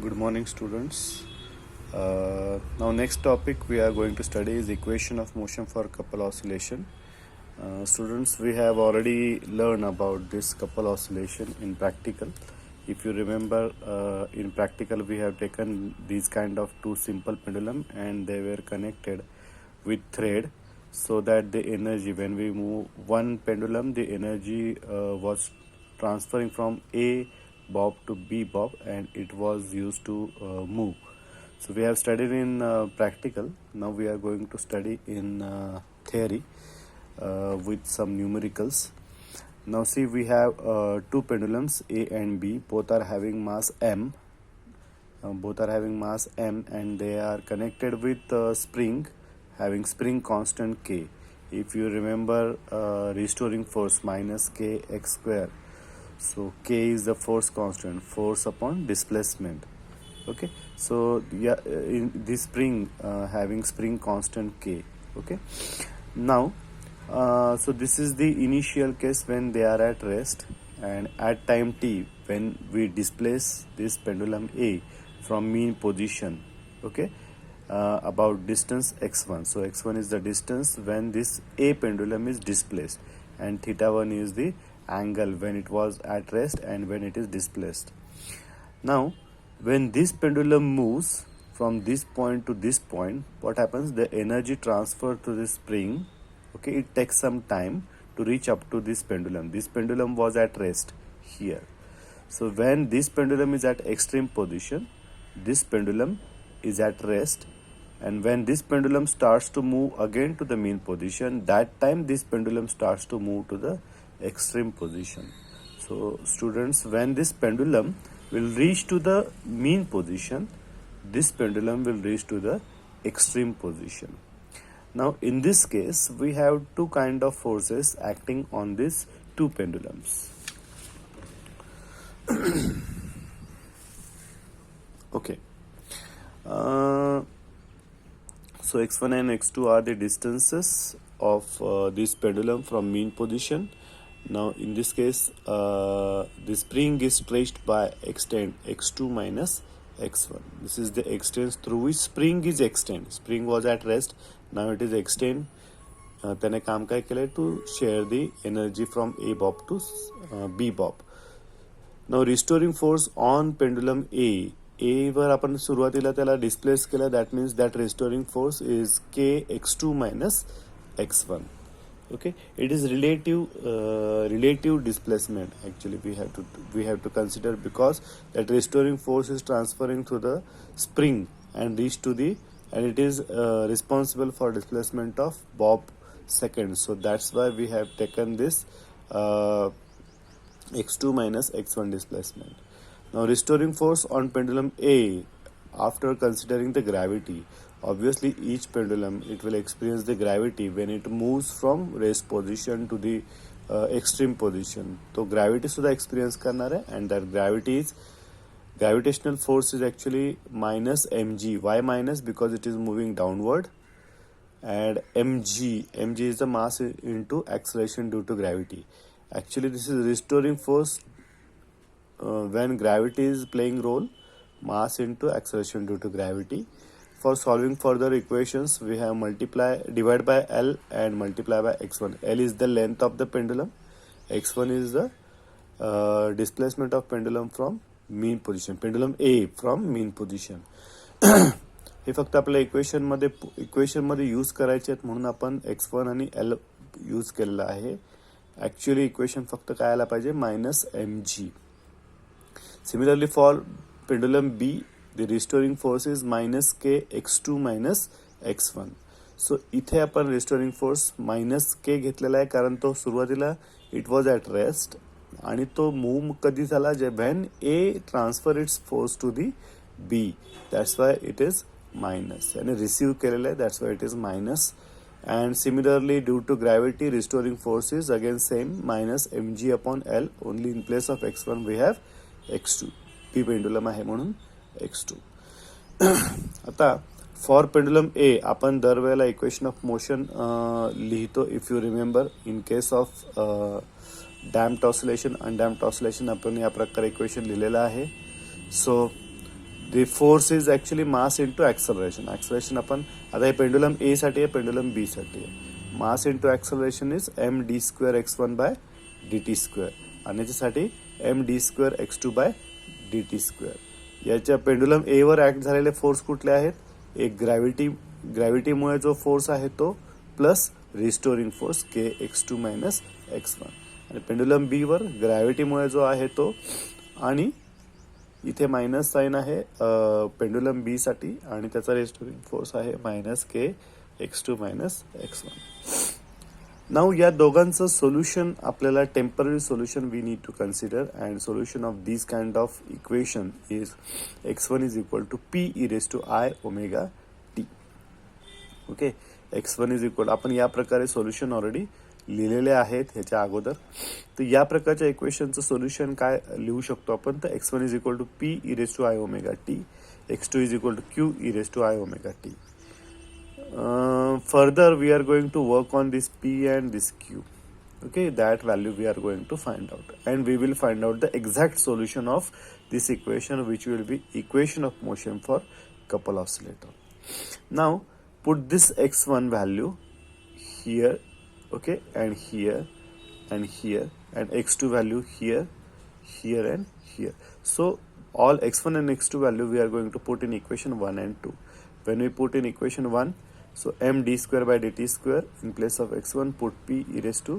Good morning, students. Now, next topic we are going to study is equation of motion for couple oscillation. Students, we have already learned about this couple oscillation in practical. If you remember, in practical we have taken these kind of two simple pendulum and they were connected with thread, so that the energy, when we move one pendulum, the energy was transferring from A bob to B bob, and it was used to move. So we have studied in practical. Now we are going to study in theory with some numericals. Now see, we have two pendulums A and B. Both are having mass m. And they are connected with spring having spring constant k. If you remember, restoring force minus k x square. So k is the force constant, force upon displacement. Okay, so yeah, in this spring having spring constant k. Okay, now so this is the initial case when they are at rest, and at time t when we displace this pendulum A from mean position. Okay, about distance x1. So x1 is the distance when this A pendulum is displaced, and theta 1 is the angle when it was at rest and when it is displaced. Now, when this pendulum moves from this point to this point, what happens? The energy transfer to the spring, okay, it takes some time to reach up to this pendulum. This pendulum was at rest here. So when this pendulum is at extreme position, this pendulum is at rest, and when this pendulum starts to move again to the mean position, that time this pendulum starts to move to the extreme position. So students, when this pendulum will reach to the mean position, this pendulum will reach to the extreme position. Now in this case we have two kind of forces acting on these two pendulums. Okay, so x1 and x2 are the distances of this pendulum from mean position. Now in this case the spring is stretched by extent x2 minus x1. This is the extent through which spring is extend. Spring was at rest, now it is extend. त्याने काम काय केलंय? To share the energy from A bob to B bob. Now restoring force on pendulum A वर आपण सुरुवातीला त्याला displace केलं. That means that restoring force is k x2 minus x1. Okay, it is relative displacement. Actually we have to consider, because that restoring force is transferring through the spring and it is responsible for displacement of bob second. So that's why we have taken this x2 minus x1 displacement. Now restoring force on pendulum A, after considering the gravity, obviously each pendulum, it will experience the gravity when it moves from rest position to the extreme position. So gravity सुद्धा experience करणार है, and that gravitational force is actually minus mg. Why minus? Because it is moving downward, and mg is the mass into acceleration due to gravity. Actually this is restoring force when gravity is playing role, mass into acceleration due to gravity. For solving further equations, we have divide by L and multiply by x1. L is the length of the pendulum, x1 is the displacement of pendulum from mean position, pendulum A from mean position. हे फक्त आपल्या equation मध्ये use करायचे आहेत म्हणून आपण x1 आणि L use केलेला आहे. ऍक्च्युअली इक्वेशन फक्त काय आला पाहिजे? Minus mg. Similarly, for pendulum B, the restoring force is minus k x2 minus x1. So इथे आपण restoring force minus k घेतलेला आहे, कारण तो सुरुवातीला it was at rest आणि तो मूव कधी झाला? when A transfer its force to the B. That's why it is minus. आणि receive केलेला आहे, that's why it is minus. And similarly, due to gravity, restoring force is again same, minus mg upon L. Only in place of x1 we have x2. P pendulum आहे म्हणून x2. आता for pendulum ए आपण दरवेळेला equation of motion लिहितो. If you remember, in case of damped oscillation, undamped oscillation आपण या प्रकारे इक्वेशन लिहिलेलं आहे. सो the force is actually mass into acceleration. Acceleration आपण आता हे पेंडुलम ए साठी आहे, पेंडुलम बी साठी आहे. Mass into acceleration is m d square x one by d t square आणि याच्यासाठी m d square x two by d t square. याच्या pendulum A वर ऍक्ट झालेले फोर्स कुठले आहेत? एक ग्रॅव्हिटीमुळे जो फोर्स आहे तो plus restoring force k x two minus x one. आणि पेंडुलम बी वर ग्रॅव्हिटीमुळे जो आहे तो, आणि इथे मायनस साइन आहे पेंडुलम बी साठी आणि त्याचा रिस्टोरिंग फोर्स आहे minus k x two minus x one. Now या दोघांचं सोल्युशन आपल्याला temporary solution we need to consider, and solution of this kind of equation is x1 is equal to p e raise to i omega t. Okay, x1 is equal, आपण या प्रकारे solution already लिहिलेले आहेत ह्याच्या अगोदर. तर या प्रकारच्या इक्वेशनचं सोल्युशन काय लिहू शकतो आपण? तर x1 is equal to p e raise to i omega t, x2 is equal to q e raise to i omega t. Further we are going to work on this p and this q. Okay, that value we are going to find out, and we will find out the exact solution of this equation, which will be equation of motion for couple oscillator. Now put this x1 value here, okay, and here and here, and x2 value here, here and here. So all x1 and x2 value we are going to put in equation 1 and 2. When we put in equation 1, so m d square by dt square, in place of x1 put p e raised to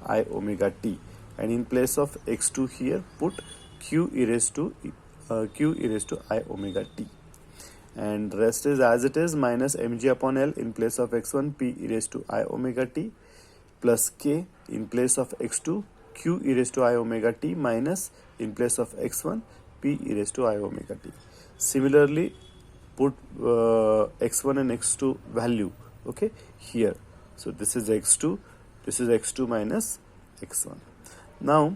I omega t, and in place of x2 here put q e raised to I omega t, and rest is as it is, minus mg upon L in place of x1 p e raised to I omega t, plus k in place of x2 q e raised to I omega t, minus in place of x1 p e raised to I omega t. Similarly put x1 and x2 value, okay, here. So this is x2 minus x1. Now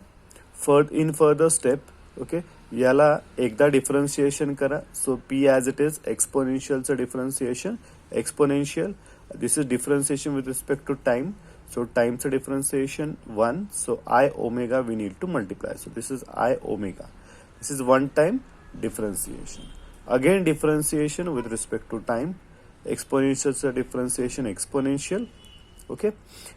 in further step, okay, याला एकदा differentiation करा. So p as it is, एक्सपोनेन्शियलचं differentiation, exponential, this is differentiation with respect to time. So टाइमचं differentiation 1, so I omega we need to multiply. So this is I omega. This is one time differentiation. Again differentiation with respect to time, exponential differentiation exponential, okay,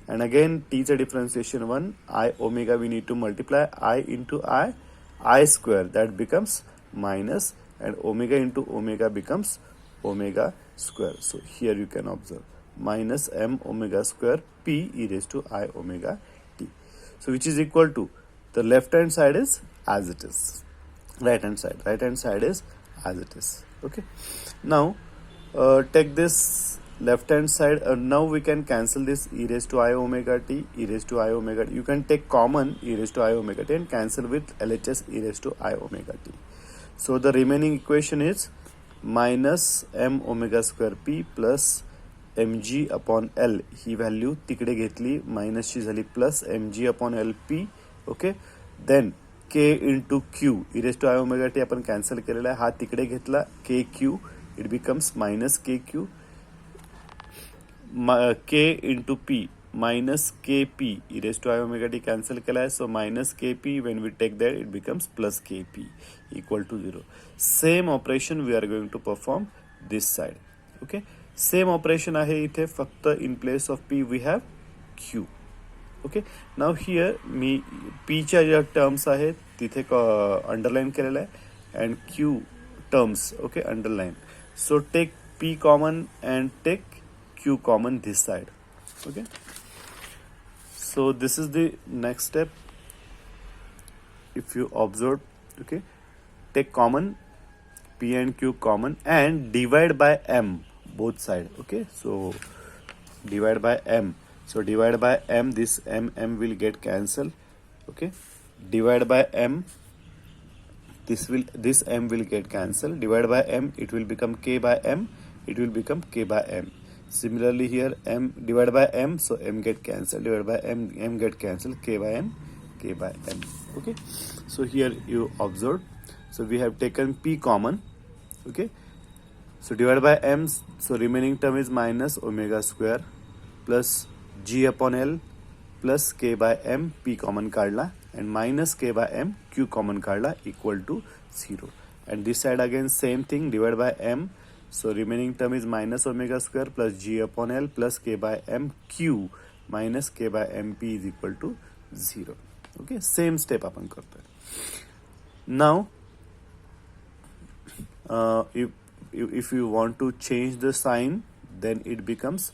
and again t is a differentiation 1, I omega we need to multiply I into I square, that becomes minus, and omega into omega becomes omega square. So here you can observe minus m omega square p e raised to I omega t. So which is equal to, the left hand side is as it is, right hand side is as it is. Okay, now take this left hand side. Now we can cancel this e raised to I omega t, e raised to I omega t. You can take common e raised to I omega t and cancel with LHS e raised to I omega t. So the remaining equation is minus m omega square p plus mg upon L. ही value तिकडे घेतली, मायनसची झाली, plus mg upon L p. Okay, then k into q e raise to i omega t आपण cancel केलेला आहे, हा तिकडे घेतला, k q, it becomes minus k q, k into p minus k p, e raise to i omega t cancel केला आहे, so minus k p, when we take that it becomes plus k p equal to 0. Same operation we are going to perform this side. Okay, same operation आहे इथे, फक्त in place of p we have q. Okay, now here मी पीच्या ज्या terms आहेत तिथे underline केलेलं आहे, and q terms, okay, underline. So take p common and take q common this side. Okay, so this is the next step. If you observe, okay, take common p and q common and divide by m both side. Okay, so divide by m. So divide by m, this m will get cancelled. Okay, divide by m, this m will get cancelled. Divide by m, it will become k by m, it will become k by m. Similarly here m divided by m, so m get cancelled, divided by m get cancelled, k by m, k by m. Okay, so here you observe, so we have taken p common. Okay, so divided by m, so remaining term is minus omega square plus g upon L plus k by m, p common काढला, and minus k by m, q common काढला, equal to 0. and this side again same thing, divide by m. So remaining term is minus omega square plus g upon L plus k by m q minus k by mp is equal to 0. Okay, same step आपण करतोय. Now if you want to change the sign, then it becomes,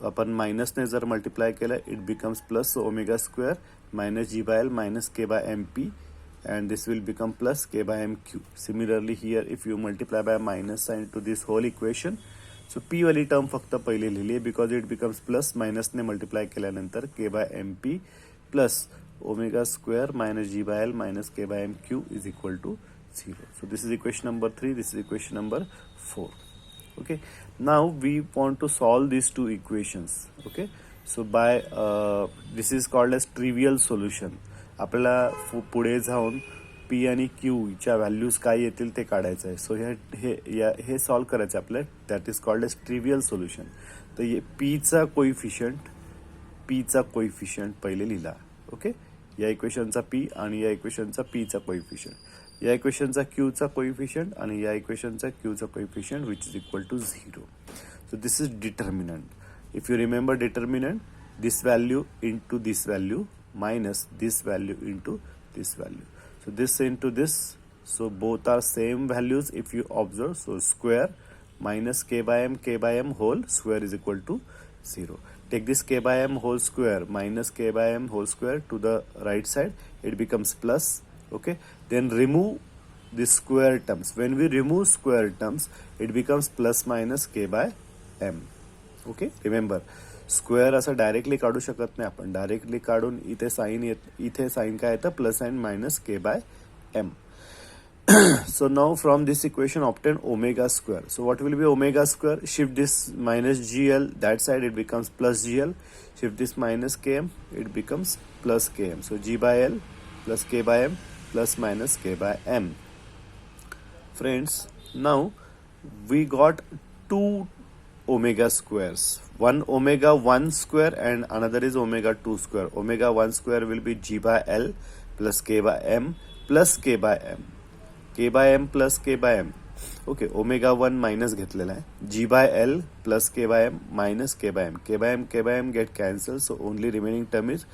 अपन minus ने जर multiply केलं, it becomes plus omega square minus g by l minus k by m p, and this will become plus k by mq. Similarly here if you multiply by minus sign to this whole equation, so p वाली term फक्त पहिले लिहिली because it becomes plus minus ने multiply केल्यानंतर k by mp plus omega square minus g by l minus k by mq is equal to 0. So this is equation number 3, this is equation number 4. Okay, now we want to solve these two equations. Okay, so by this is called as trivial solution. आपल्याला पुढे जाऊन P आणि Q च्या values काय येतील ते काढायचं आहे. सो हे सॉल्व्ह करायचं आपल्याला, that is called as trivial solution. तर पीचा कोइफिशियंट पहिले लिहिला. ओके, या इक्वेशनचा पी आणि या इक्वेशनचा पीचा कोइफिशियंट, या इक्वेशनचा क्यूचा कोइफिशियंट आणि या इक्वेशनचा क्यूचा coefficient which is equal to 0. So this is determinant. If you remember determinant, this value into this value minus this value into this value. So this into this, so both are same values if you observe. So square minus k by m whole square is equal to 0. Take this k by m whole square minus k by m whole square to the right side, it becomes plus. Okay, then remove the square terms. When we remove square terms, it becomes plus minus k by m. Okay, remember square असं directly काढू शकत नाही आपण. Directly काढून इथे sign काय येतं, plus and minus k by m. So now from this equation obtain omega square. So what will be omega square? Shift this minus gl, that side it becomes plus gl. Shift this minus km, it becomes plus km. So g by l plus k by m plus minus k by m. Friends, now we got two omega squares. One omega 1 square and another is omega 2 square. Omega 1 square will be g by l plus k by m plus k by m. K by m plus k by m. Okay, omega 1 minus घेतलेला आहे. g by l plus k by m minus k by m. K by m get cancelled, so only remaining term is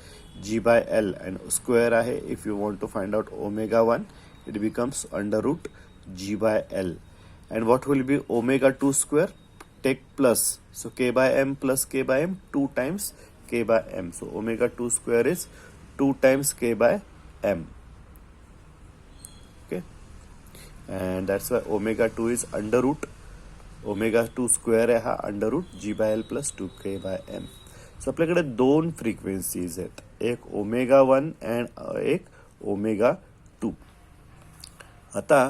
g by l and square आहे. If you want to find out omega 1, it becomes under root g by l. And what will be omega 2 square? Take plus, so k by m plus k by m 2 times k by m. So omega 2 square is 2 times k by m. Okay, and that's why omega 2 is under root omega 2 square आहे हा under root g by l plus 2k by m. So आपल्याकडे दोन frequencies आहेत, एक omega 1 and एक omega 2. आता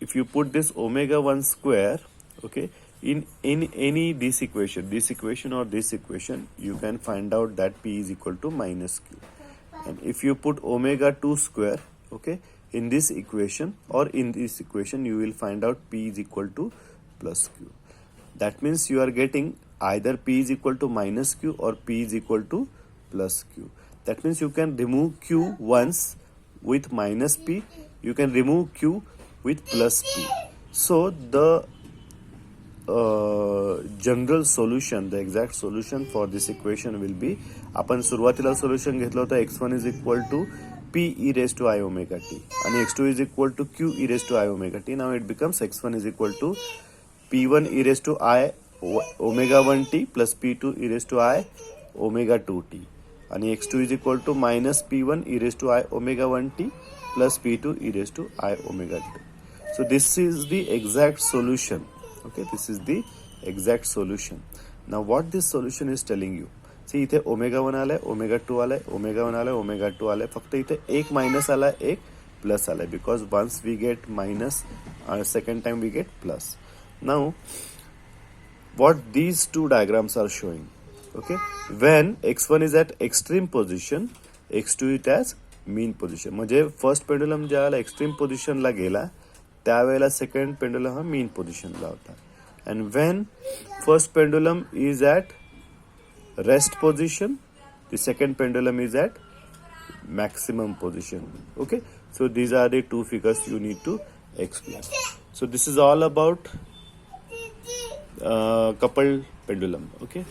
if you put this omega 1 square, okay, in any this equation or this equation, you can find out that p is equal to minus q. And if you put omega 2 square, okay, in this equation or in this equation, you will find out p is equal to plus q. That means you are getting either p is equal to minus q or p is equal to plus q. That means you can remove q once with minus p, you can remove q with plus p. So the general solution, the exact solution for this equation will be, आपण सुरुवातीला solution घेतलं होतं x1 is equal to p e raised to i omega t आणि x2 is equal to q e raised to i omega t. Now it becomes x1 is equal to p1 e raised to i omega 1 t plus p2 e raised to i omega 2 t आणि x2 is equal to minus p1 e raised to i omega 1 t plus p2 e raised to i omega 2. So this is the exact solution. Okay, this is the exact solution. Now what this solution is telling you, see इथे omega 1 आलाय, omega 2 आलाय, omega 1 आलाय, omega 2 आलाय, फक्त इथे एक minus आलाय, एक प्लस आलाय, because once we get minus, second time we get plus. Now what these two diagrams are showing, okay, when x1 is at extreme position, x2 it as mean position. म्हणजे first pendulum ज्यावेळेला extreme पोझिशनला गेला त्यावेळेला second pendulum हा mean पोझिशनला होता. And when first pendulum is at rest position, the second pendulum is at maximum position. Okay, so these are the two figures you need to x square. So this is all about coupled pendulum. Okay.